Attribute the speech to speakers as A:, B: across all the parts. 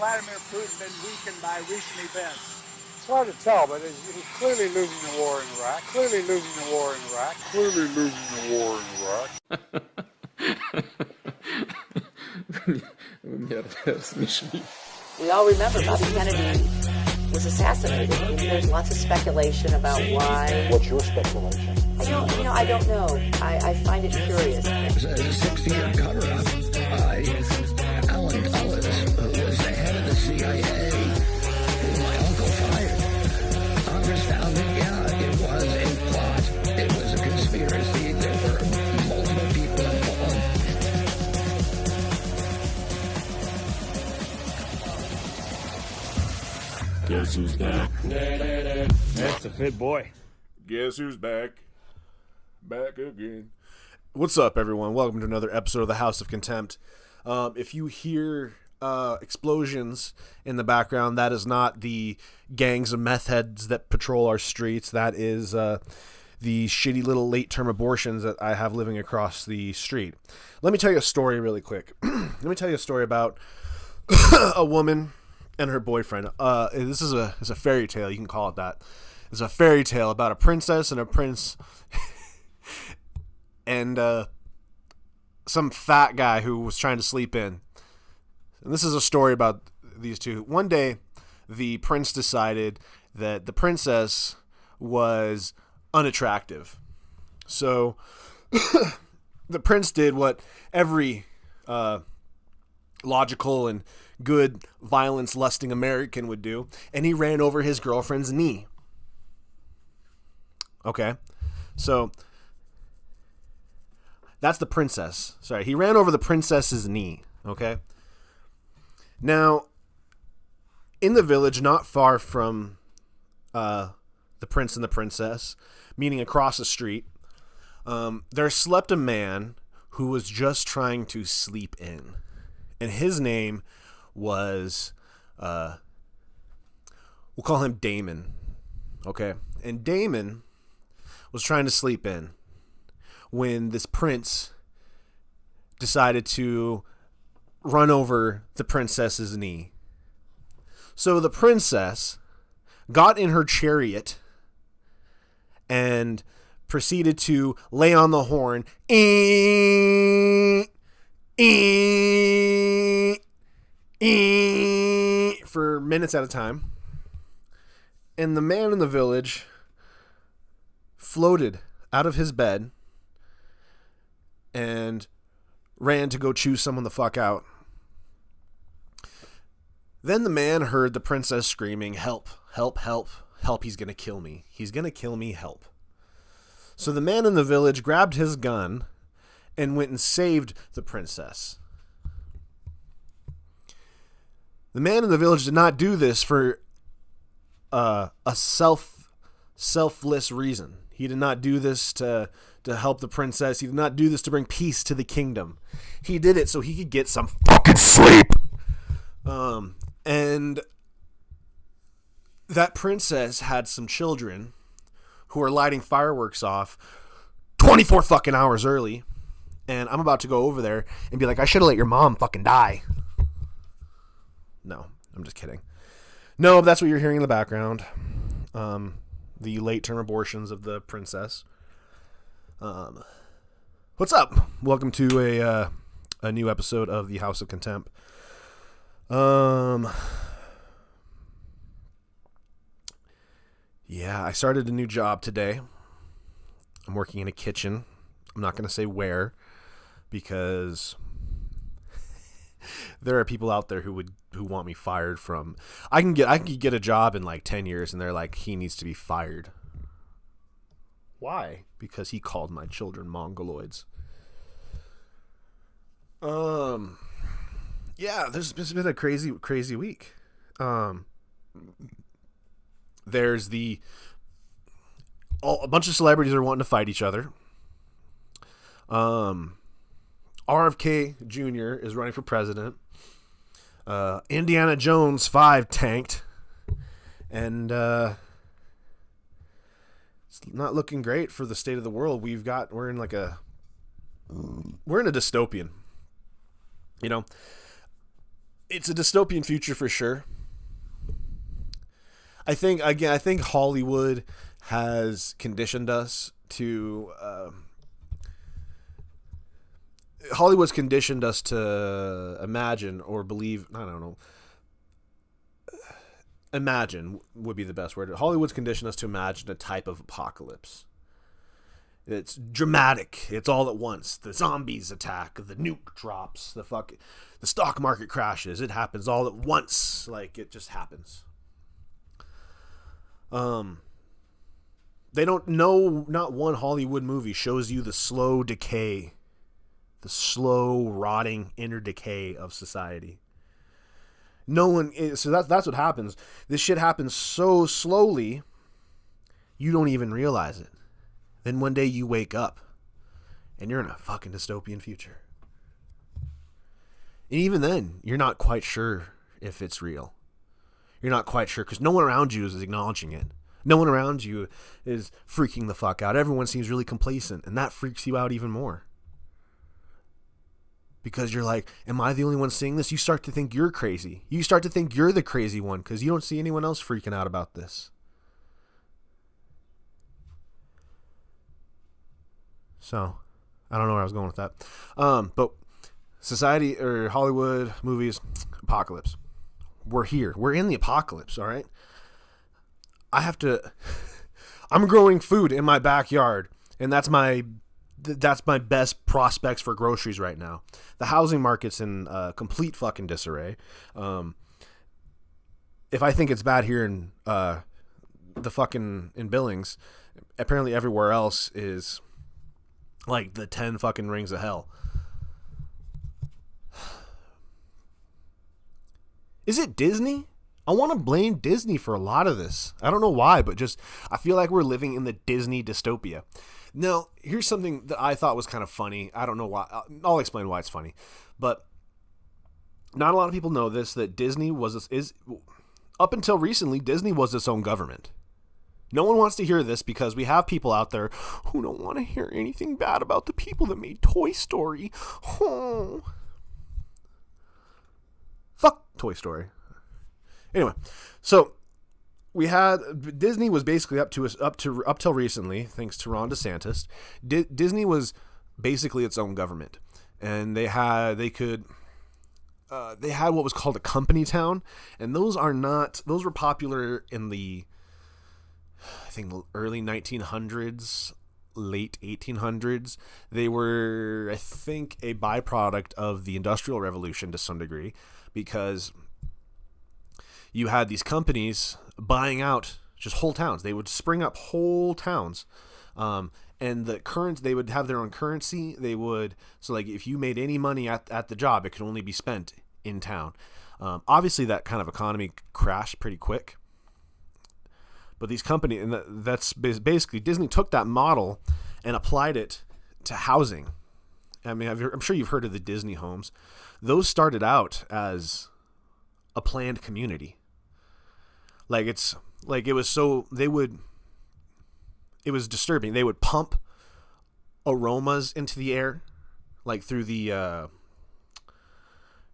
A: Vladimir Putin been weakened by recent events?
B: It's hard to tell, but he's clearly losing the war in Iraq. Clearly losing the war in Iraq. Clearly losing the war in Iraq.
C: We all remember Bobby Kennedy was assassinated, and there's lots of speculation about why.
B: What's your speculation?
C: I don't know. I find it curious.
D: It was a 6-year cover-up by Elon, who was the head of the CIA, who my uncle fired. Congress found that, it was a plot. It was a conspiracy. There were multiple people involved.
E: Guess who's back?
F: That's a fit boy.
E: Guess who's back? Back again.
G: What's up, everyone? Welcome to another episode of the House of Contempt. If you hear explosions in the background, that is not the gangs of meth heads that patrol our streets. That is the shitty little late-term abortions that I have living across the street. Let me tell you a story really quick. Let me tell you a story about a woman and her boyfriend. This is a fairy tale. You can call it that. It's a fairy tale about a princess and a prince and some fat guy who was trying to sleep in. And this is a story about these two. One day, the prince decided that the princess was unattractive. So the prince did what every logical and good violence-lusting American would do, and he ran over his girlfriend's knee. Okay, so that's the princess. Sorry, he ran over the princess's knee. Okay. Now, in the village, not far from the prince and the princess, meaning across the street, there slept a man who was just trying to sleep in, and his name was, we'll call him Damon. Okay, and Damon was trying to sleep in when this prince decided to run over the princess's knee. So the princess got in her chariot and proceeded to lay on the horn for minutes at a time. And the man in the village floated out of his bed and ran to go chew someone the fuck out. Then the man heard the princess screaming, "Help, help, help, help, he's gonna kill me. He's gonna kill me, help." So the man in the village grabbed his gun and went and saved the princess. The man in the village did not do this for a selfless reason. He did not do this to help the princess. He did not do this to bring peace to the kingdom. He did it so he could get some fucking sleep. And that princess had some children who were lighting fireworks off 24 fucking hours early. And I'm about to go over there and be like, I should have let your mom fucking die. No, I'm just kidding. No, that's what you're hearing in the background. The late-term abortions of the princess. What's up? Welcome to a new episode of the House of Contempt. Yeah, I started a new job today. I'm working in a kitchen. I'm not going to say where, because there are people out there who want me fired from. I can get a job in like 10 years, and they're like, he needs to be fired. Why? Because he called my children mongoloids. Yeah, there's been a crazy week. There's a bunch of celebrities are wanting to fight each other. RFK Jr. is running for president. Indiana Jones 5 tanked. And it's not looking great for the state of the world. We're in a dystopian. You know, it's a dystopian future for sure. I think Hollywood has conditioned us to Hollywood's conditioned us to imagine or believe, I don't know. Imagine would be the best word. Hollywood's conditioned us to imagine a type of apocalypse. It's dramatic. It's all at once. The zombies attack, the nuke drops, the stock market crashes. It happens all at once. Like, it just happens. They don't know, not one Hollywood movie shows you the slow decay, the slow rotting inner decay of society. No one, so that's what happens. This shit happens so slowly, you don't even realize it. Then one day you wake up, and you're in a fucking dystopian future. And even then, you're not quite sure if it's real. You're not quite sure, because no one around you is acknowledging it. No one around you is freaking the fuck out. Everyone seems really complacent, and that freaks you out even more. Because you're like, am I the only one seeing this? You start to think you're crazy. You start to think you're the crazy one because you don't see anyone else freaking out about this. So, I don't know where I was going with that. But society or Hollywood movies, apocalypse. We're here. We're in the apocalypse, all right? I'm growing food in my backyard, and that's my best prospects for groceries right now. The housing market's in complete fucking disarray. If I think it's bad here in in Billings, apparently everywhere else is like the 10 fucking rings of hell. Is it Disney? I want to blame Disney for a lot of this. I don't know why, but just I feel like we're living in the Disney dystopia. Now, here's something that I thought was kind of funny. I don't know why. I'll explain why it's funny. But not a lot of people know this, that Disney is up until recently, Disney was its own government. No one wants to hear this because we have people out there who don't want to hear anything bad about the people that made Toy Story. Oh. Fuck Toy Story. Anyway, so we had Disney was basically up till recently, thanks to Ron DeSantis. Disney was basically its own government, and they had what was called a company town, and those were popular in the I think early 1900s, late 1800s. They were, I think, a byproduct of the Industrial Revolution to some degree, because you had these companies buying out just whole towns. They would spring up whole towns. And they would have their own currency. So like if you made any money at the job, it could only be spent in town. Obviously that kind of economy crashed pretty quick. But these companies, and that's basically Disney took that model and applied it to housing. I mean, I'm sure you've heard of the Disney homes. Those started out as a planned community. It was disturbing. They would pump aromas into the air, like through the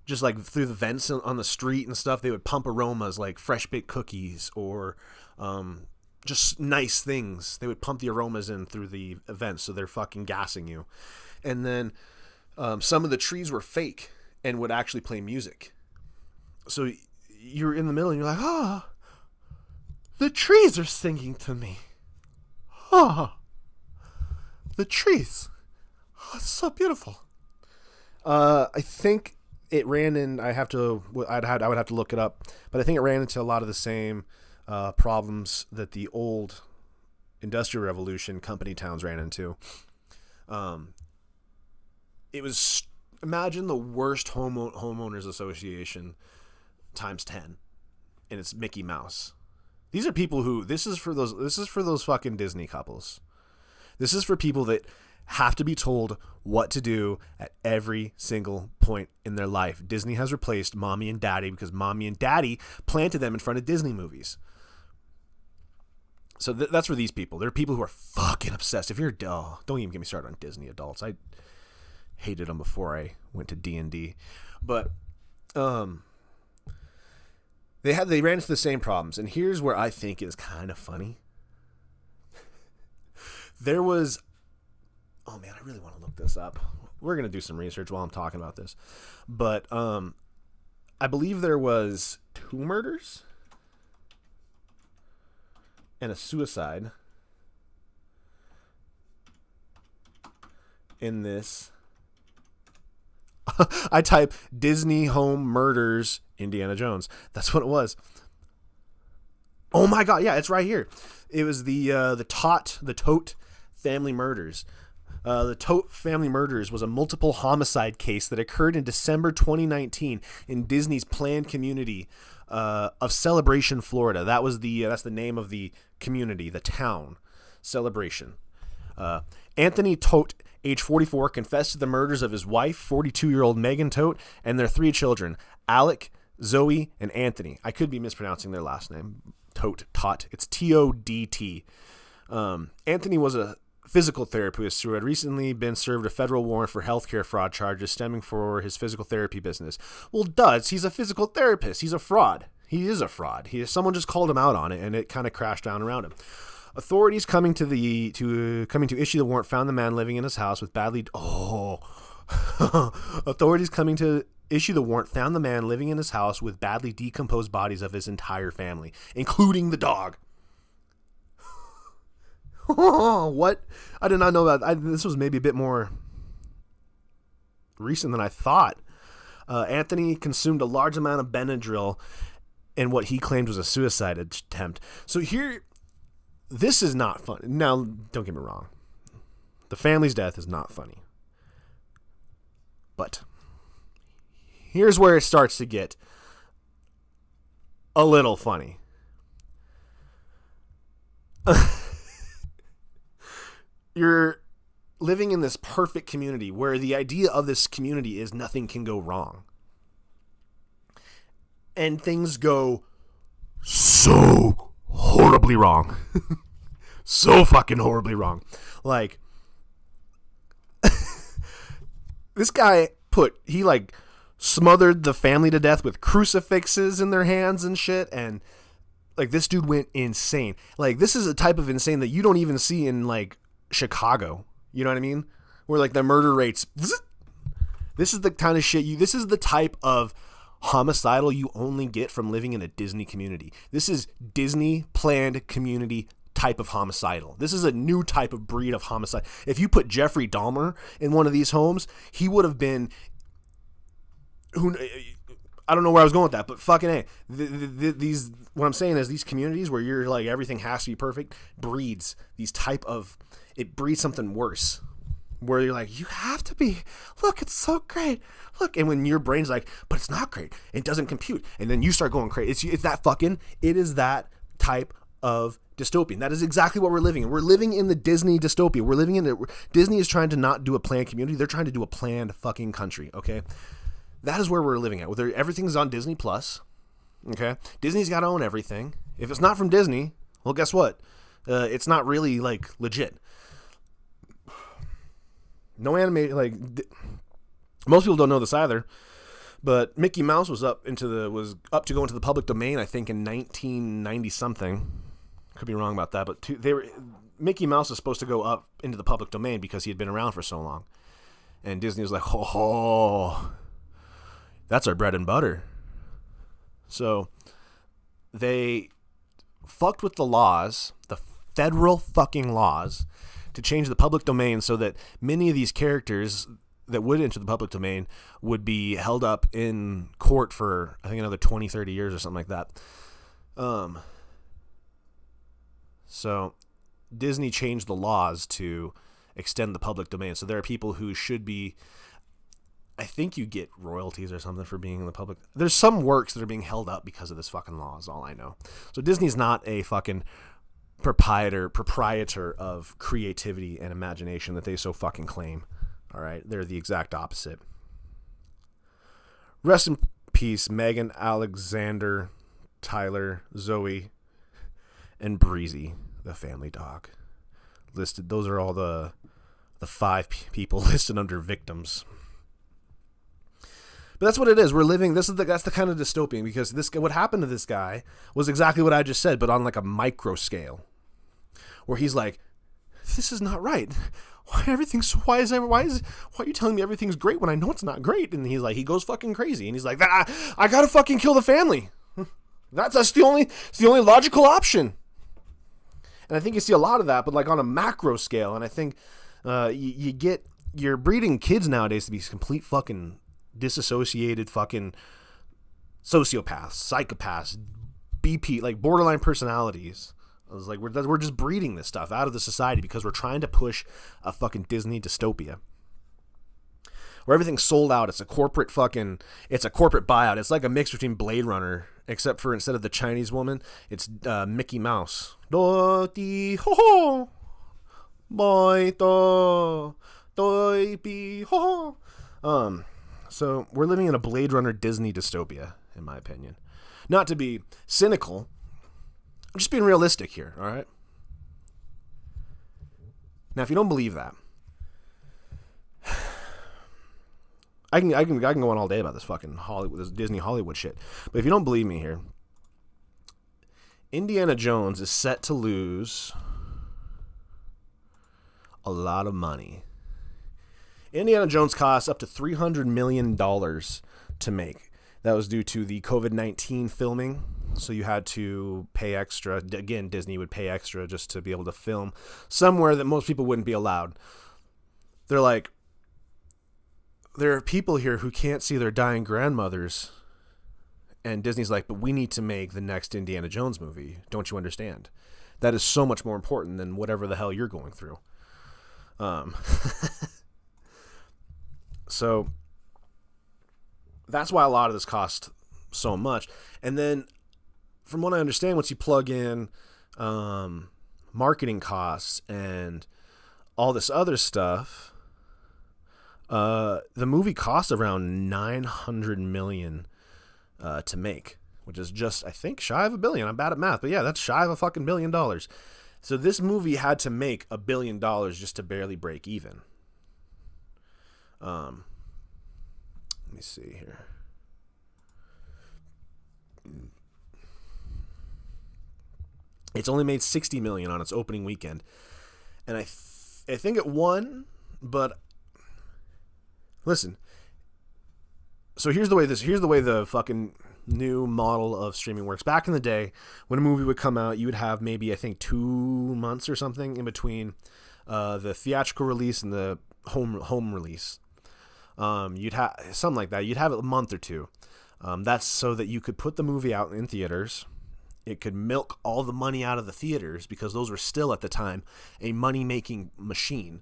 G: just like through the vents on the street and stuff. They would pump aromas like fresh baked cookies or just nice things. They would pump the aromas in through the vents, so they're fucking gassing you. And then some of the trees were fake and would actually play music. So you're in the middle and you're like, oh, the trees are singing to me. Oh, the trees. Oh, it's so beautiful. I think it ran in. I would have to look it up, but I think it ran into a lot of the same problems that the old Industrial Revolution company towns ran into. It was, imagine the worst homeowners association times 10, and it's Mickey Mouse. These are people who, this is for those fucking Disney couples. This is for people that have to be told what to do at every single point in their life. Disney has replaced mommy and daddy because mommy and daddy planted them in front of Disney movies. So that's for these people. There are people who are fucking obsessed. If you're don't even get me started on Disney adults. I hated them before I went to D&D. But They ran into the same problems, and here's where I think is kind of funny. There was, oh man, I really want to look this up. We're gonna do some research while I'm talking about this, but I believe there was 2 murders and a suicide in this. I type Disney home murders Indiana Jones. That's what it was. Oh my god, yeah, it's right here. It was the Tote family murders. The Tote family murders was a multiple homicide case that occurred in December 2019 in Disney's planned community of Celebration, Florida. That's the name of the community, the town, Celebration. Anthony Tote, age 44, confessed to the murders of his wife, 42-year-old Megan Tote, and their 3 children, Alec, Zoe, and Anthony. I could be mispronouncing their last name. Tot. It's T-O-D-T. Anthony was a physical therapist who had recently been served a federal warrant for healthcare fraud charges stemming from his physical therapy business. Well, he's a physical therapist. He's a fraud. He is a fraud. Someone just called him out on it, and it kind of crashed down around him. Authorities coming to issue the warrant found the man living in his house with Authorities coming to issue the warrant found the man living in his house with badly decomposed bodies of his entire family, including the dog. What? I did not know that. This was maybe a bit more recent than I thought. Anthony consumed a large amount of Benadryl in what he claimed was a suicide attempt. So here, this is not fun. Now, don't get me wrong. The family's death is not funny. But here's where it starts to get a little funny. You're living in this perfect community where the idea of this community is nothing can go wrong. And things go so horribly wrong. So fucking horribly wrong. Like, this guy he smothered the family to death with crucifixes in their hands and shit, and like this dude went insane. Like, this is a type of insane that you don't even see in like Chicago. You know what I mean? Where like the murder rates. This is the kind of shit this is the type of homicidal you only get from living in a Disney community. This is Disney planned community type of homicidal. This is a new type of breed of homicide. If you put Jeffrey Dahmer in one of these homes, he would have been I don't know where I was going with that, but fucking A. These, what I'm saying is these communities where you're like everything has to be perfect breeds these type of, it breeds something worse. Where you're like, you have to be, look, it's so great. Look, and when your brain's like, but it's not great. It doesn't compute. And then you start going crazy. It's that fucking, it is that type of dystopian. That is exactly what we're living in. We're living in the Disney dystopia. We're living in it. Disney is trying to not do a planned community. They're trying to do a planned fucking country. Okay. That is where we're living at. Everything's on Disney Plus. Okay. Disney's got to own everything. If it's not from Disney, well, guess what? It's not really like legit. No anime, like most people don't know this either, but Mickey Mouse was up to go into the public domain, I think in 1990 something. Could be wrong about that, but Mickey Mouse is supposed to go up into the public domain because he had been around for so long, and Disney was like, oh, that's our bread and butter. So they fucked with the laws, the federal fucking laws, to change the public domain so that many of these characters that would enter the public domain would be held up in court for, I think, another 20, 30 years or something like that. So Disney changed the laws to extend the public domain. So there are people who should be, I think you get royalties or something for being in the public. There's some works that are being held up because of this fucking law is all I know. So Disney's not a fucking proprietor of creativity and imagination that they so fucking claim. All right, they're the exact opposite. Rest in peace, Megan, Alexander, Tyler, Zoe, and Breezy, the family dog. Listed. Those are all the 5 people listed under victims. But that's what it is. We're living. That's the kind of dystopian, because what happened to this guy was exactly what I just said, but on like a micro scale, where he's like, "This is not right. Why are you telling me everything's great when I know it's not great?" And he's like, he goes fucking crazy, and he's like, I gotta fucking kill the family. That's the only logical option. And I think you see a lot of that, but like on a macro scale. And I think you're breeding kids nowadays to be complete fucking disassociated fucking sociopaths, psychopaths, BP, like borderline personalities. I was like, we're just breeding this stuff out of the society because we're trying to push a fucking Disney dystopia where everything's sold out. It's a corporate buyout. It's like a mix between Blade Runner, except for instead of the Chinese woman, it's Mickey Mouse. Do di ho ho, boy do doi bi ho. So we're living in a Blade Runner Disney dystopia, in my opinion. Not to be cynical, I'm just being realistic here, all right? Now, if you don't believe that, I can go on all day about this fucking Hollywood, this Disney Hollywood shit. But if you don't believe me here, Indiana Jones is set to lose a lot of money. Indiana Jones costs up to $300 million to make. That was due to the COVID-19 filming. So you had to pay extra. Again, Disney would pay extra just to be able to film somewhere that most people wouldn't be allowed. They're like, there are people here who can't see their dying grandmothers. And Disney's like, but we need to make the next Indiana Jones movie. Don't you understand? That is so much more important than whatever the hell you're going through. So that's why a lot of this cost so much. And then from what I understand, once you plug in marketing costs and all this other stuff, the movie cost around $900 million to make, which is just, I think, shy of $1 billion. I'm bad at math, but yeah, that's shy of a fucking $1 billion. So this movie had to make $1 billion just to barely break even. Let me see here. It's only made $60 million on its opening weekend, and I think it won. But listen, so here's the way the fucking new model of streaming works. Back in the day, when a movie would come out, you would have maybe, I think, 2 months or something in between the theatrical release and the home release. You'd have something like that. You'd have a month or two. That's so that you could put the movie out in theaters. It could milk all the money out of the theaters because those were still at the time a money-making machine.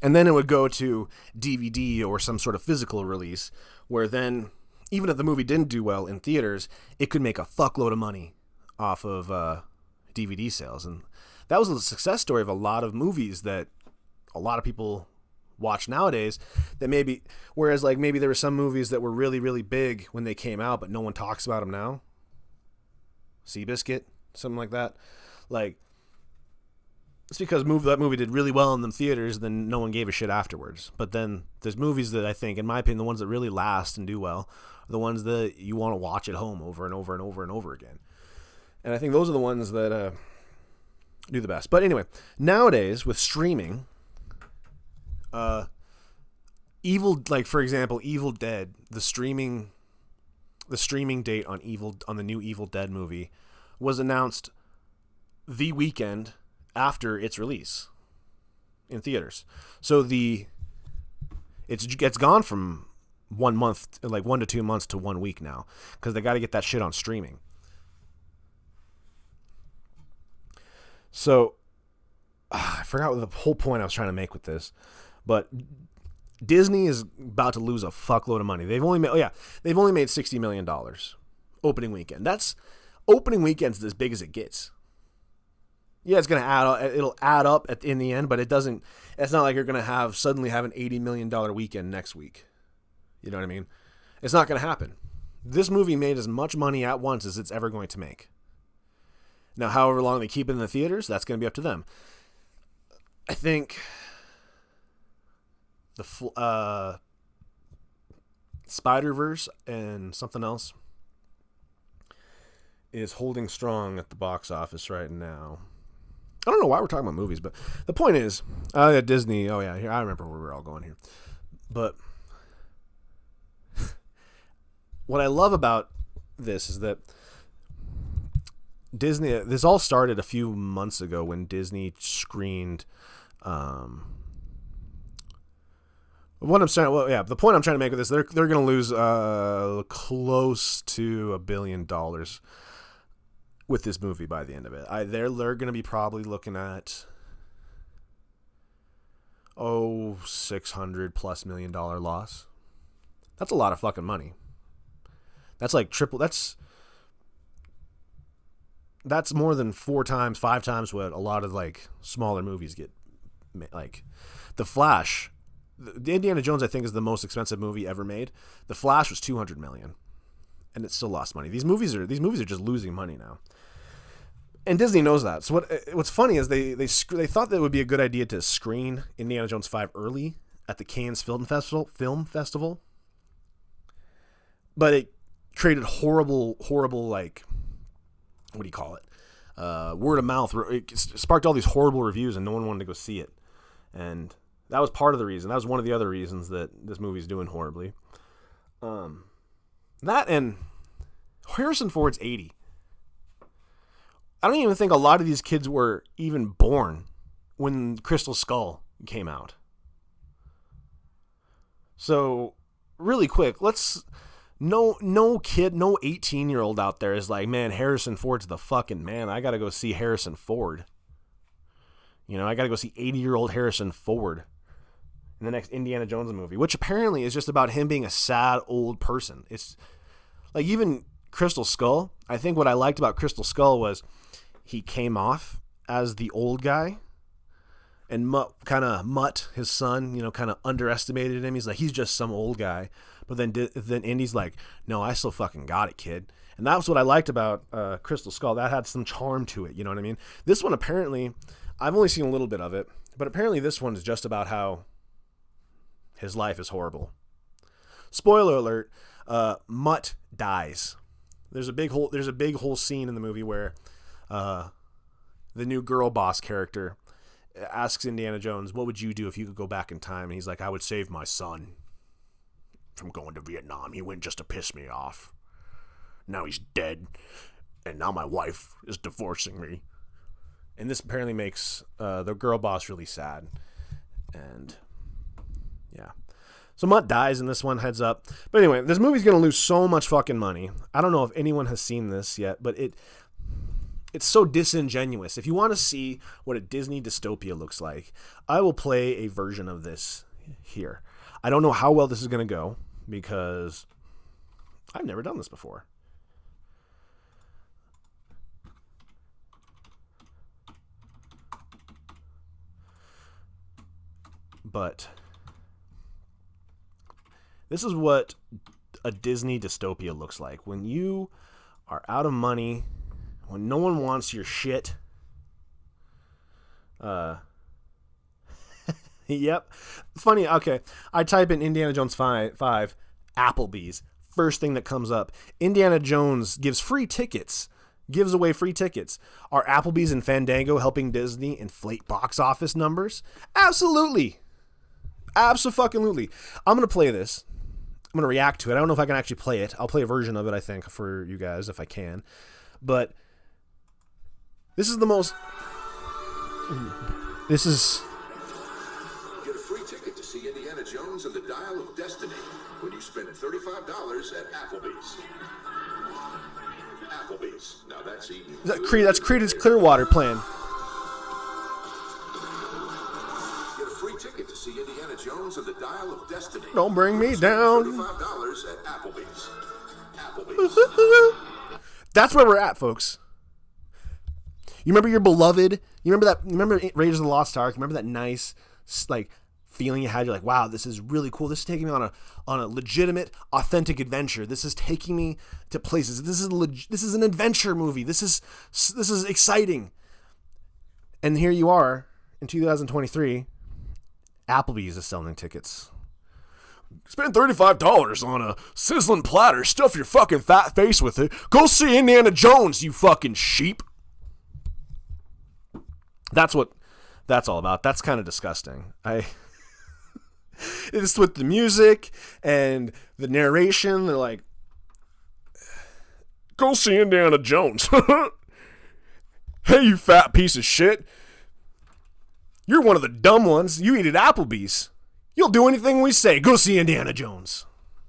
G: And then it would go to DVD or some sort of physical release, where then, even if the movie didn't do well in theaters, it could make a fuckload of money off of DVD sales. And that was a success story of a lot of movies that a lot of people watch nowadays, that maybe, whereas like maybe there were some movies that were really, really big when they came out, but no one talks about them now. Seabiscuit, something like that. Like, it's because that movie did really well in the theaters, then no one gave a shit afterwards. But then there's movies that I think, in my opinion, the ones that really last and do well are the ones that you want to watch at home over and over and over and over again. And I think those are the ones that do the best. But anyway, nowadays with streaming, for example, Evil Dead, the streaming date on the new Evil Dead movie was announced the weekend after its release in theaters. So it's gone from 1 month, like 1 to 2 months, to 1 week now, because they got to get that shit on streaming. So I forgot what the whole point I was trying to make with this, but Disney is about to lose a fuckload of money. They've only made $60 million opening weekend. Opening weekend's as big as it gets. Yeah, it's gonna add up. It'll add up in the end, but it doesn't. It's not like you're gonna suddenly have an $80 million weekend next week. You know what I mean? It's not gonna happen. This movie made as much money at once as it's ever going to make. Now, however long they keep it in the theaters, that's gonna be up to them. I think Spider-Verse and something else is holding strong at the box office right now. I don't know why we're talking about movies, but the point is, Disney. Oh yeah, here I remember where we're all going here. But what I love about this is that Disney. This all started a few months ago when Disney screened. What I'm saying, well, yeah, the point I'm trying to make with this, they're going to lose close to $1 billion with this movie by the end of it. They're going to be probably looking at $600+ million loss. That's a lot of fucking money. That's like triple. That's more than 4 times, 5 times what a lot of like smaller movies get. Like The Flash. The Indiana Jones, I think, is the most expensive movie ever made. The Flash was $200 million, and it still lost money. These movies are just losing money now, and Disney knows that. So what's funny is they thought that it would be a good idea to screen Indiana Jones 5 early at the Cannes Film Festival, but it created horrible like, what do you call it? Word of mouth. It sparked all these horrible reviews, and no one wanted to go see it, and that was part of the reason. That was one of the other reasons that this movie's doing horribly. That and Harrison Ford's 80. I don't even think a lot of these kids were even born when Crystal Skull came out. So, really quick, no kid, no 18-year-old out there is like, man, Harrison Ford's the fucking man. I got to go see Harrison Ford. You know, I got to go see 80-year-old Harrison Ford in the next Indiana Jones movie, which apparently is just about him being a sad old person. It's like even Crystal Skull. I think what I liked about Crystal Skull was he came off as the old guy, and Mutt, his son, you know, kind of underestimated him. He's like, he's just some old guy. But then Indy's like, no, I still fucking got it, kid. And that was what I liked about Crystal Skull. That had some charm to it, you know what I mean? This one, apparently, I've only seen a little bit of it, but apparently this one is just about how his life is horrible. Spoiler alert, Mutt dies. There's a big whole scene in the movie where the new girl boss character asks Indiana Jones, what would you do if you could go back in time? And he's like, I would save my son from going to Vietnam. He went just to piss me off. Now he's dead, and now my wife is divorcing me. And this apparently makes the girl boss really sad. And yeah. So Mutt dies in this one, heads up. But anyway, this movie's going to lose so much fucking money. I don't know if anyone has seen this yet, but it's so disingenuous. If you want to see what a Disney dystopia looks like, I will play a version of this here. I don't know how well this is going to go because I've never done this before. But this is what a Disney dystopia looks like. When you are out of money, when no one wants your shit. Yep. Funny, okay. I type in Indiana Jones 5 Applebee's. First thing that comes up. Indiana Jones gives away free tickets. Are Applebee's and Fandango helping Disney inflate box office numbers? Absolutely. Abso-fucking-lutely. I'm going to play this. I'm going to react to it. I don't know if I can actually play it. I'll play a version of it, I think, for you guys if I can. But this is the most... This is...
H: Get a free ticket to see Indiana Jones and the Dial of Destiny when you spend $35 at Applebee's. Applebee's. Now that's eating.
G: That's Creedence Clearwater playing.
H: Get a free ticket to see Indiana Jones and the Dial of Destiny.
G: Don't bring me down.
H: $35 at Applebee's. Applebee's.
G: That's where we're at, folks. You remember your beloved? You remember Raiders of the Lost Ark? You remember that nice, like, feeling you had? You're like, wow, this is really cool. This is taking me on a legitimate, authentic adventure. This is taking me to places. This is an adventure movie. This is exciting. And here you are in 2023. Applebee's is selling tickets. Spend $35 on a sizzling platter. Stuff your fucking fat face with it. Go see Indiana Jones, you fucking sheep. That's what that's all about. That's kind of disgusting. It's with the music and the narration. They're like, go see Indiana Jones. Hey, you fat piece of shit. You're one of the dumb ones. You eat at Applebee's. You'll do anything we say. Go see Indiana Jones.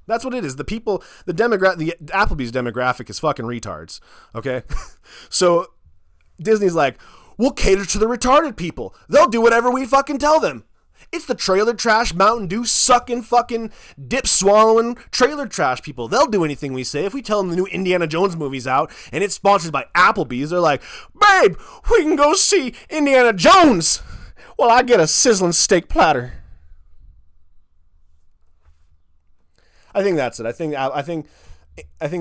G: That's what it is. The people, the Applebee's demographic is fucking retards. Okay? So Disney's like, we'll cater to the retarded people. They'll do whatever we fucking tell them. It's the trailer trash, Mountain Dew sucking, fucking dip swallowing trailer trash people. They'll do anything we say. If we tell them the new Indiana Jones movie's out and it's sponsored by Applebee's, they're like, babe, we can go see Indiana Jones. Well, I get a sizzling steak platter. I think that's it. I think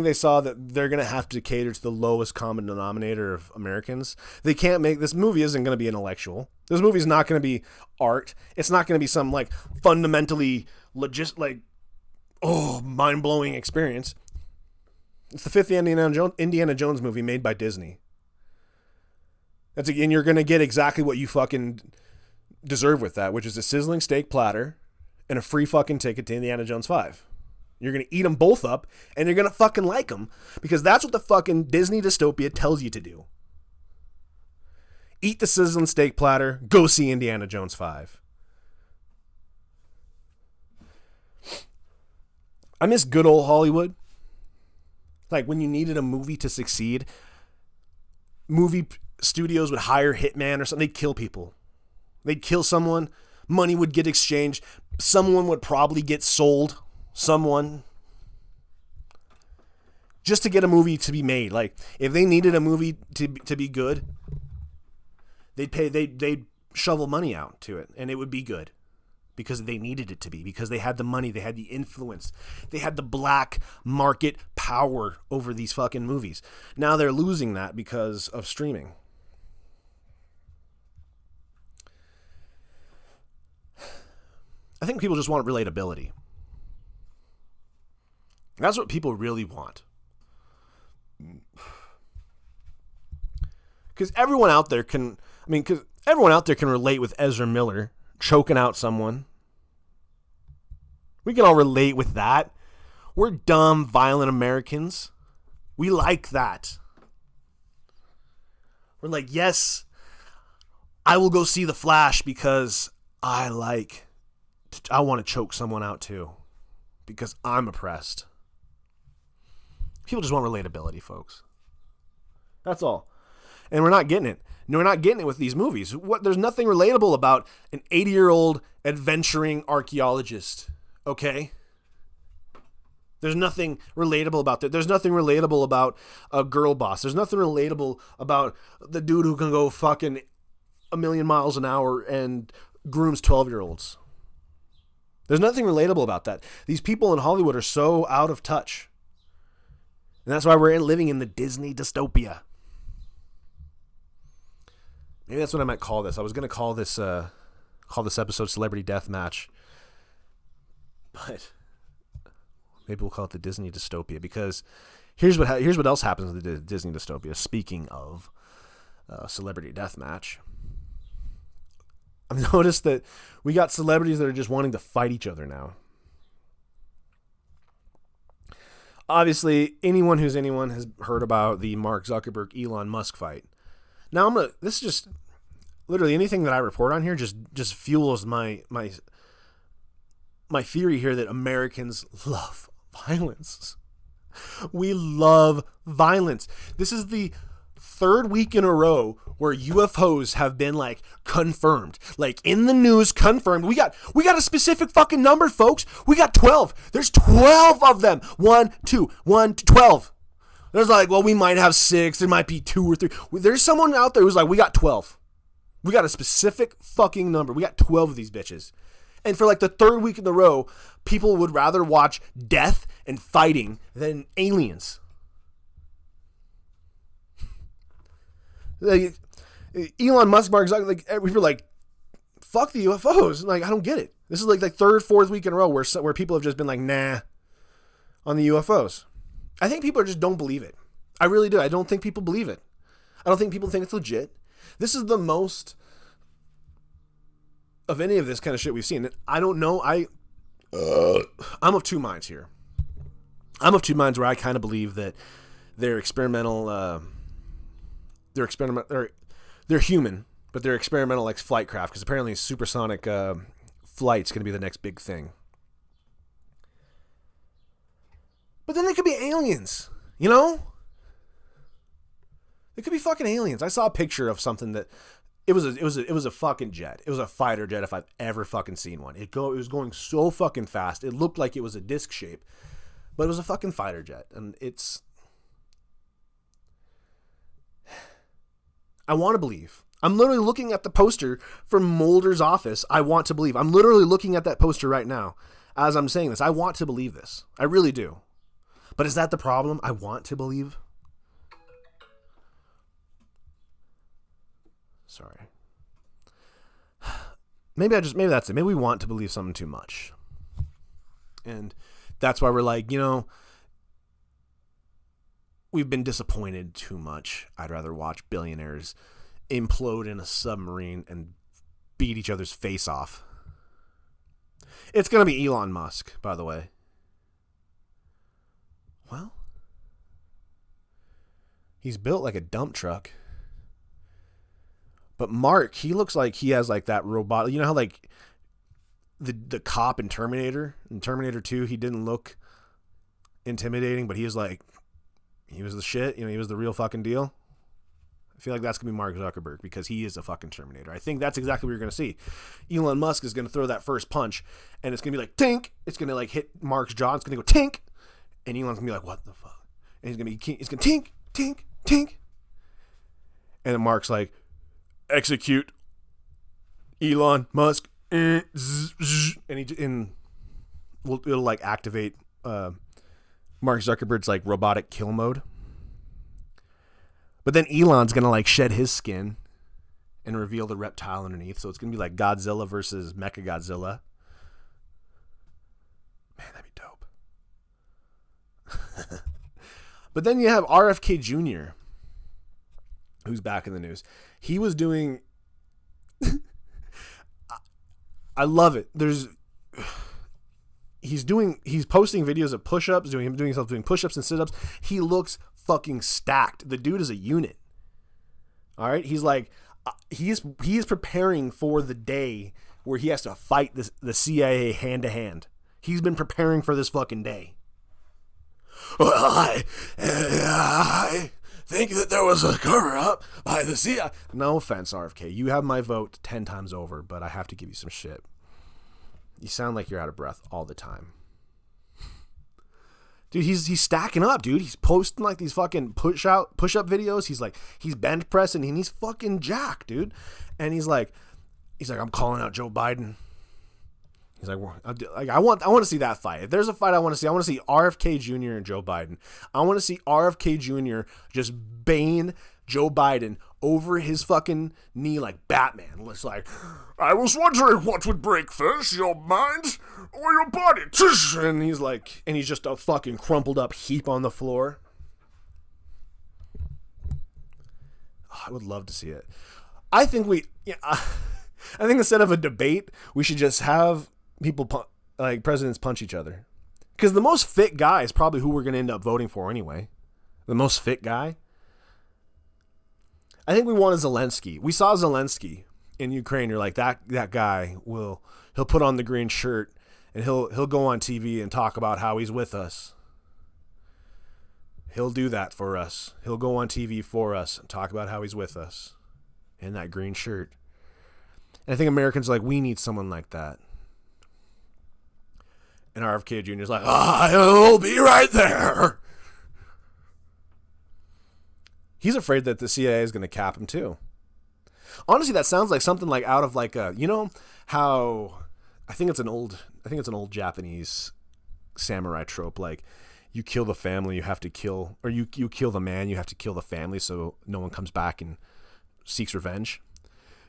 G: they saw that they're gonna have to cater to the lowest common denominator of Americans. They can't make this movie isn't gonna be intellectual. This movie is not gonna be art. It's not gonna be some like fundamentally mind blowing experience. It's the fifth Indiana Jones movie made by Disney. And you're gonna get exactly what you fucking deserve with that, which is a sizzling steak platter and a free fucking ticket to Indiana Jones 5. You're going to eat them both up, and you're going to fucking like them, because that's what the fucking Disney Dystopia tells you to do. Eat the sizzling steak platter, go see Indiana Jones 5. I miss good old Hollywood. Like, when you needed a movie to succeed, movie studios would hire hitman or something. They'd kill people. They'd kill someone. Money would get exchanged. Someone would probably get sold. Someone, just to get a movie to be made. Like, if they needed a movie to be good, they'd shovel money out to it, and it would be good because they needed it to be, because they had the money, they had the influence, they had the black market power over these fucking movies. Now they're losing that because of streaming. I think people just want relatability. That's what people really want. Because everyone out there can relate with Ezra Miller choking out someone. We can all relate with that. We're dumb, violent Americans. We like that. We're like, yes, I will go see The Flash because I want to choke someone out too. Because I'm oppressed. People just want relatability, folks. That's all. And we're not getting it. No, we're not getting it with these movies. There's nothing relatable about an 80-year-old adventuring archaeologist, okay? There's nothing relatable about that. There's nothing relatable about a girl boss. There's nothing relatable about the dude who can go fucking a million miles an hour and grooms 12-year-olds. There's nothing relatable about that. These people in Hollywood are so out of touch. And that's why we're living in the Disney dystopia. Maybe that's what I might call this. I was going to call this episode Celebrity Deathmatch. But maybe we'll call it the Disney dystopia, because here's what else happens with the Disney dystopia. Speaking of Celebrity Deathmatch, I've noticed that we got celebrities that are just wanting to fight each other now. Obviously, anyone has heard about the Mark Zuckerberg Elon Musk fight. Now this is just literally anything that I report on here just fuels my theory here that Americans love violence. We love violence. This is the third week in a row where UFOs have been like confirmed, like in the news, confirmed. We got a specific fucking number, folks. We got 12. There's 12 of them. 1, 2, 1 to 12. There's like, well, we might have 6. There might be 2 or 3. There's someone out there who's like, we got 12. We got a specific fucking number. We got 12 of these bitches. And for like the third week in a row, people would rather watch death and fighting than aliens. Like, Elon Musk, Mark Zuckerberg, we were like, fuck the UFOs. Like, I don't get it. This is like the third, fourth week in a row where people have just been like, nah, on the UFOs. I think people just don't believe it. I really do. I don't think people believe it. I don't think people think it's legit. This is the most of any of this kind of shit we've seen. I don't know. I'm of two minds here. I'm of two minds where I kind of believe that they're experimental. They're human, but they're experimental like flight craft, because apparently supersonic flight's going to be the next big thing. But then they could be aliens, you know? It could be fucking aliens. I saw a picture of something that it was a fucking jet. It was a fighter jet if I've ever fucking seen one. It was going so fucking fast. It looked like it was a disc shape, but it was a fucking fighter jet, and I want to believe. I'm literally looking at the poster for Mulder's office. I want to believe. I'm literally looking at that poster right now as I'm saying this. I want to believe this. I really do. But is that the problem? I want to believe. Sorry. Maybe that's it. Maybe we want to believe something too much. And that's why we're like, we've been disappointed too much. I'd rather watch billionaires implode in a submarine and beat each other's face off. It's going to be Elon Musk, by the way. Well, he's built like a dump truck. But Mark, he looks like he has like that robot. You know how like the cop in Terminator 2, he didn't look intimidating, but he was the shit. He was the real fucking deal. I feel like that's going to be Mark Zuckerberg, because he is a fucking Terminator. I think that's exactly what you're going to see. Elon Musk is going to throw that first punch, and it's going to be like, tink. It's going to like hit Mark's jaw. It's going to go tink. And Elon's going to be like, what the fuck? And he's going to tink, tink, tink. And then Mark's like, execute Elon Musk. And it'll like activate Mark Zuckerberg's like robotic kill mode. But then Elon's going to like shed his skin and reveal the reptile underneath. So it's going to be like Godzilla versus Mechagodzilla. Man, that'd be dope. But then you have RFK Jr., who's back in the news. He was doing... I love it. He's posting videos of push-ups, doing push-ups and sit-ups. He looks fucking stacked. The dude is a unit. All right? He's like, he is preparing for the day where he has to fight the CIA hand to hand. He's been preparing for this fucking day. I think that there was a cover-up by the CIA. No offense, RFK. You have my vote 10 times over, but I have to give you some shit. You sound like you're out of breath all the time. Dude, he's stacking up, dude. He's posting like these fucking push-up videos. He's bench pressing and he's fucking jacked, dude. And he's like, I'm calling out Joe Biden. He's like, I want to see that fight. If there's a fight I want to see RFK Jr. and Joe Biden. I want to see RFK Jr. just bane Joe Biden over his fucking knee like Batman. It's like, I was wondering what would break first, your mind or your body. And he's just a fucking crumpled up heap on the floor. Oh, I would love to see it. I think instead of a debate, we should just have presidents punch each other. Because the most fit guy is probably who we're going to end up voting for anyway. The most fit guy. I think we wanted Zelensky. We saw Zelensky in Ukraine. You're like, that guy he'll put on the green shirt and he'll go on TV and talk about how he's with us. He'll do that for us. He'll go on TV for us and talk about how he's with us in that green shirt. And I think Americans are like, we need someone like that. And RFK Jr. is like, I'll be right there. He's afraid that the CIA is going to cap him too. Honestly, that sounds like something like out of like a, how I think it's an old Japanese samurai trope. Like, you kill the family, you have to kill, or you kill the man, you have to kill the family so no one comes back and seeks revenge.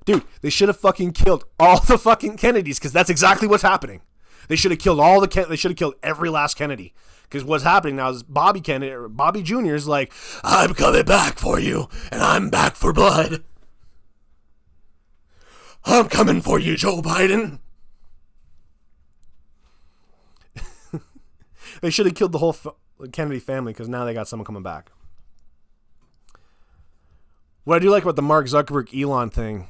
G: Dude, they should have fucking killed all the fucking Kennedys, because that's exactly what's happening. They should have killed they should have killed every last Kennedy. Because what's happening now is Bobby Jr. is like, I'm coming back for you, and I'm back for blood. I'm coming for you, Joe Biden. They should have killed the whole Kennedy family, because now they got someone coming back. What I do like about the Mark Zuckerberg Elon thing,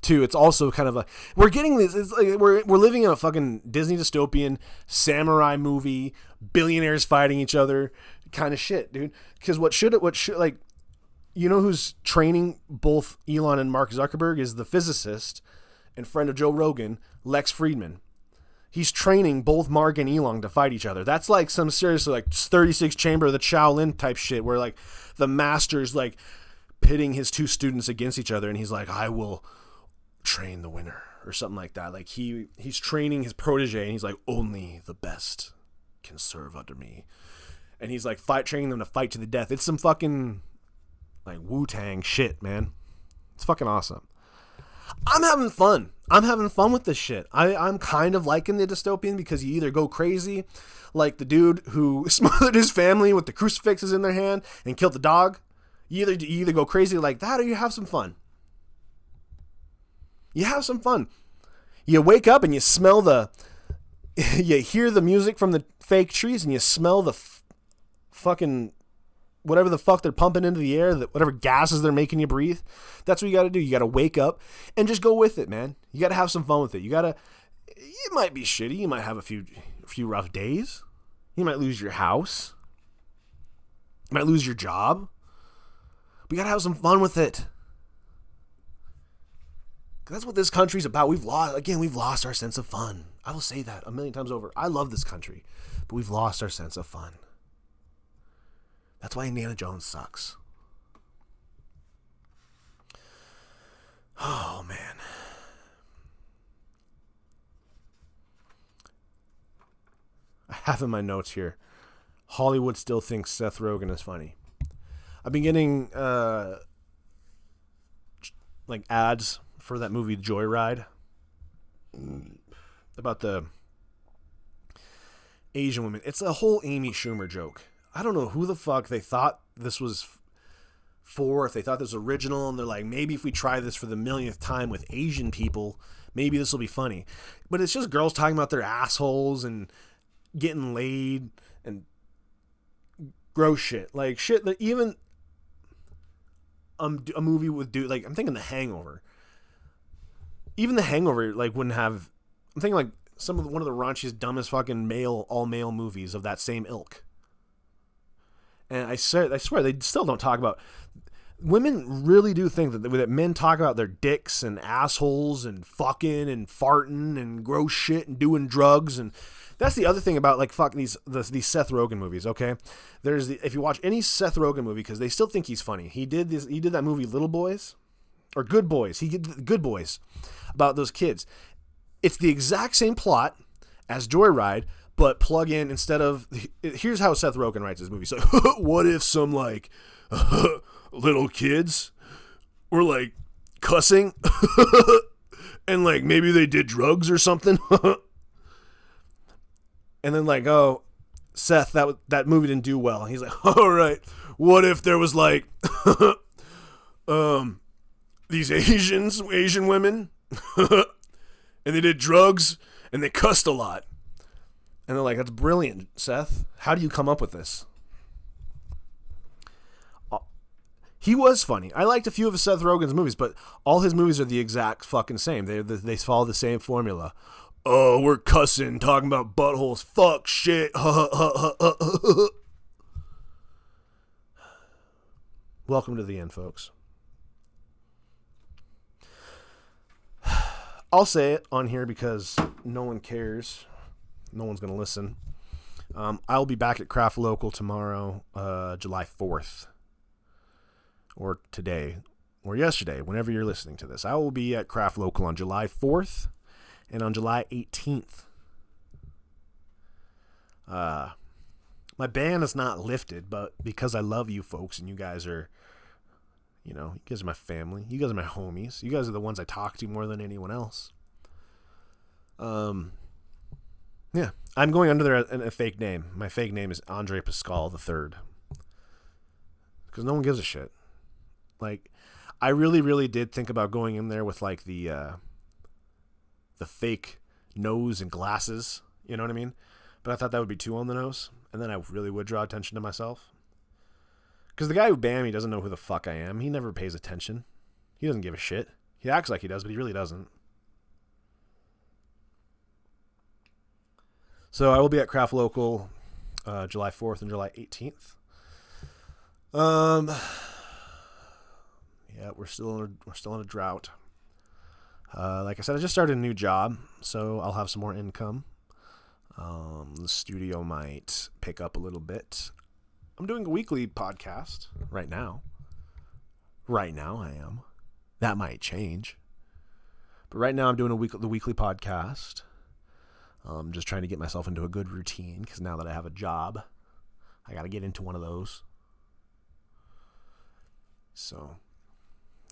G: too, it's also kind of we're getting this. It's like we're living in a fucking Disney dystopian samurai movie, billionaires fighting each other, kind of shit, dude. Because what should like, you know who's training both Elon and Mark Zuckerberg is the physicist and friend of Joe Rogan, Lex Friedman. He's training both Mark and Elon to fight each other. That's like some seriously like 36 Chamber of the Shaolin type shit, where like the master's like pitting his two students against each other, and he's like, I will train the winner, or something like that. Like he's training his protege, and he's like, only the best can serve under me, and he's like training them to fight to the death. It's some fucking like Wu-Tang shit, man. It's fucking awesome. I'm having fun with this shit. I'm kind of liking the dystopian, because you either go crazy like the dude who smothered his family with the crucifixes in their hand and killed the dog. You either go crazy like that, or you have some fun. You have some fun. You wake up and you smell you hear the music from the fake trees, and you smell the fucking whatever the fuck they're pumping into the air, whatever gases they're making you breathe. That's what you got to do. You got to wake up and just go with it, man. You got to have some fun with it. It might be shitty. You might have a few rough days. You might lose your house. You might lose your job. But you got to have some fun with it. That's what this country's about. We've lost our sense of fun. I will say that a million times over. I love this country, but we've lost our sense of fun. That's why Indiana Jones sucks. Oh, man. I have in my notes here, Hollywood still thinks Seth Rogen is funny. I've been getting like ads for that movie Joyride, about the Asian women. It's a whole Amy Schumer joke. I don't know who the fuck they thought this was for, if they thought this was original, and they're like, maybe if we try this for the millionth time with Asian people, maybe this will be funny. But it's just girls talking about their assholes and getting laid and gross shit. Like shit that even a movie would do. Like, I'm thinking The Hangover. Even The Hangover like wouldn't have. I'm thinking like one of the raunchiest, dumbest fucking all male movies of that same ilk. And I swear they still don't talk about. Women really do think that men talk about their dicks and assholes and fucking and farting and gross shit and doing drugs. And that's the other thing about like these Seth Rogen movies. Okay, if you watch any Seth Rogen movie, because they still think he's funny. He did that movie Little Boys or Good Boys. He did Good Boys about those kids. It's the exact same plot as Joyride, but plug in instead of. Here's how Seth Rogen writes his movie. So, what if some like little kids were like cussing and like maybe they did drugs or something? And then like, oh, Seth, that movie didn't do well. And he's like, all right, what if there was like these Asian women and they did drugs and they cussed a lot? And they're like, that's brilliant, Seth. How do you come up with this? He was funny. I liked a few of Seth Rogen's movies, but all his movies are the exact fucking same. They follow the same formula. Oh, we're cussing, talking about buttholes. Fuck, shit. Welcome to the end, folks. I'll say it on here because no one cares. No one's going to listen. I'll be back at Craft Local tomorrow, July 4th. Or today. Or yesterday, whenever you're listening to this. I will be at Craft Local on July 4th and on July 18th. My ban is not lifted, but because I love you folks and you guys are, You know, you guys are my family. You guys are my homies. You guys are the ones I talk to more than anyone else. Yeah, I'm going under there a fake name. My fake name is Andre Pascal III. Because no one gives a shit. Like, I really, really did think about going in there with like the fake nose and glasses. You know what I mean? But I thought that would be too on the nose, and then I really would draw attention to myself. Because the guy who banned me doesn't know who the fuck I am. He never pays attention. He doesn't give a shit. He acts like he does, but he really doesn't. So I will be at Craft Local July 4th and July 18th. Yeah, we're still in a drought. Like I said, I just started a new job, so I'll have some more income. The studio might pick up a little bit. I'm doing a weekly podcast right now. Right now I am. That might change. But right now I'm doing the weekly podcast. I'm just trying to get myself into a good routine, because now that I have a job, I got to get into one of those. So,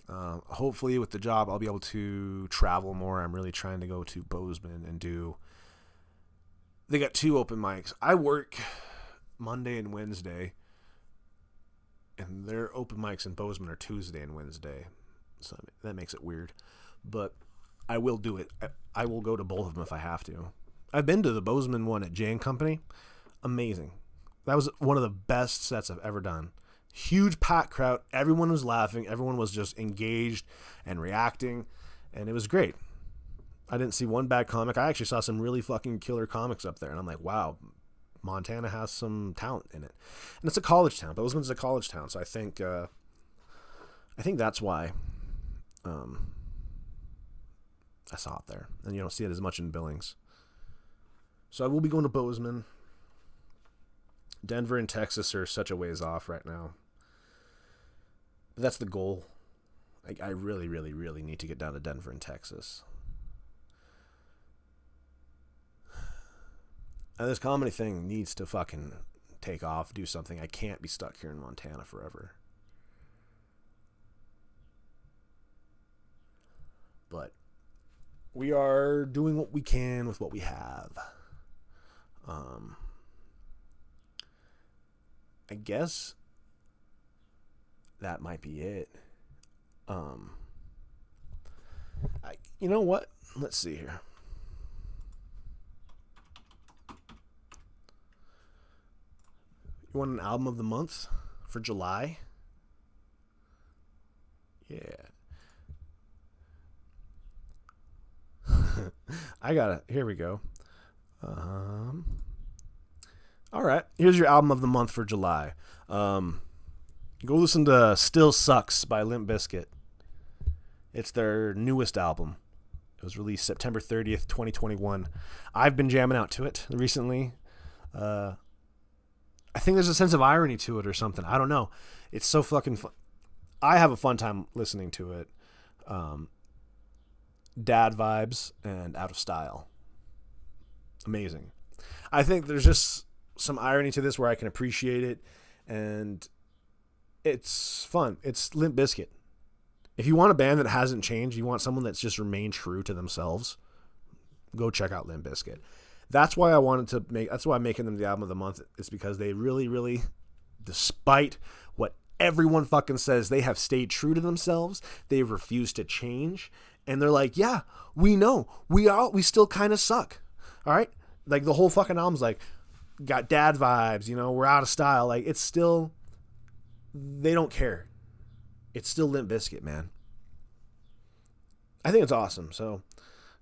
G: hopefully with the job, I'll be able to travel more. I'm really trying to go to Bozeman and do... They got 2 open mics. I work Monday and Wednesday, and their open mics in Bozeman are Tuesday and Wednesday. So that makes it weird. But I will do it. I will go to both of them if I have to. I've been to the Bozeman one at Jay & Company. Amazing. That was one of the best sets I've ever done. Huge packed crowd. Everyone was laughing. Everyone was just engaged and reacting. And it was great. I didn't see one bad comic. I actually saw some really fucking killer comics up there. And I'm like, wow, Montana has some talent in it. And it's a college town. Bozeman's a college town. So I think that's why I saw it there. And you don't see it as much in Billings. So I will be going to Bozeman. Denver and Texas are such a ways off right now. But that's the goal. I really, really, really need to get down to Denver and Texas. And this comedy thing needs to fucking take off, do something. I can't be stuck here in Montana forever. But we are doing what we can with what we have. I guess that might be it. You know what? Let's see here. You want an album of the month for July? Yeah. Here we go. All right. Here's your album of the month for July. Go listen to Still Sucks by Limp Bizkit. It's their newest album. It was released September 30th, 2021. I've been jamming out to it recently. I think there's a sense of irony to it or something. I don't know. It's so fucking fun. I have a fun time listening to it. Dad vibes and out of style. Amazing. I think there's just some irony to this where I can appreciate it, and it's fun. It's Limp Bizkit. If you want a band that hasn't changed, you want someone that's just remained true to themselves, go check out Limp Bizkit. That's why that's why I'm making them the album of the month. It's because they really, really, despite what everyone fucking says, they have stayed true to themselves. They've refused to change. And they're like, yeah, we know. We still kind of suck. All right? Like, the whole fucking album's like, got dad vibes, you know, we're out of style. Like, it's still, they don't care. It's still Limp Bizkit, man. I think it's awesome. So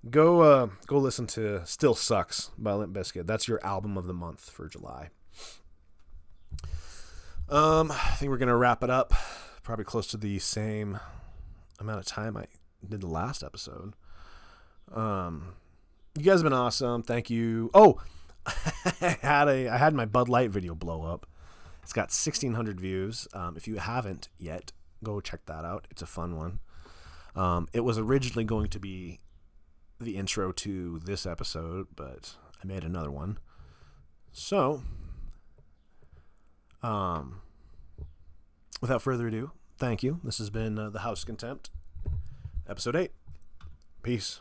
G: go listen to Still Sucks by Limp Bizkit. That's your album of the month for July. I think we're going to wrap it up. Probably close to the same amount of time I did the last episode. You guys have been awesome. Thank you. Oh, I had my Bud Light video blow up. It's got 1,600 views. If you haven't yet, go check that out. It's a fun one. It was originally going to be the intro to this episode, but I made another one. So, without further ado, thank you. This has been The House Contempt, Episode 8. Peace.